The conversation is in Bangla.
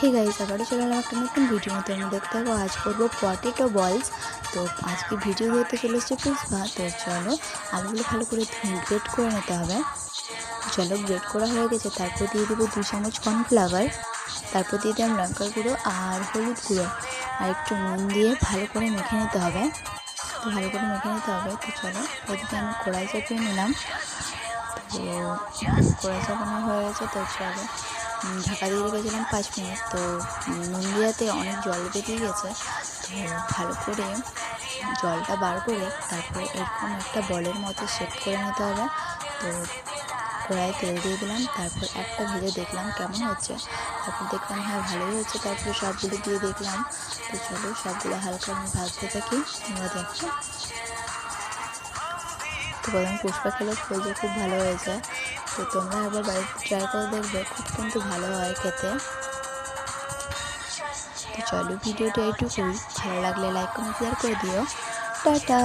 हे गाइस আবারও চলে এলাম একটা নতুন ভিডিও নিয়ে। তোমরা দেখতে থাকো। আজ করব পটেটো বলস। তো আজকে ভিডিও হতে চলেছে পিৎজা। তো চলো আলুগুলো ভালো করে গ্রেট করে নিতে হবে। চলো গ্রেট করা হয়ে গেছে, তারপর দিয়ে দেবো 2 চামচ কর্নফ্লাওয়ার, তারপর দিয়ে দিলাম লঙ্কার গুঁড়ো আর হলুদ গুঁড়ো আর একটু নুন দিয়ে ভালো করে মেখে নিতে হবে। তো ভালো করে মেখে নিতে হবে। তো চলো এদিকে আমি কড়াই চাপিয়ে নিলাম। তো কড়াই চাপানো হয়ে গেছে। তো চলো ঢাকা দিয়ে রেখেছিলাম 5 মিনিট। তো নুন দেওয়াতে অনেক জল বেরিয়ে গেছে। তো ভালো করে জলটা বার করে তারপরে এরকম একটা বলের মতো শেপ করে নিতে হবে। তো কড়াইয়ে তেল দিয়ে দিলাম, তারপর একটা ভেজে দেখলাম কেমন হচ্ছে। তারপর দেখলাম হ্যাঁ ভালোই হচ্ছে, তারপরে সবগুলো দিয়ে দেখলাম। তো চলো সবগুলো হালকা আমি ভাজতে থাকি। তোমরা দেখো। তো প্রথমে পুষ্পা খেলে বলছে খুব ভালো হয়েছে। তো তোমরা একবার বাড়িতে ট্রাই করে দেখবে, খুব কিন্তু ভালো হয় খেতে। তো চলো ভিডিওটা এইটুকুই, ভালো লাগলে লাইক কমেন্ট শেয়ার করে দিও। টাটা।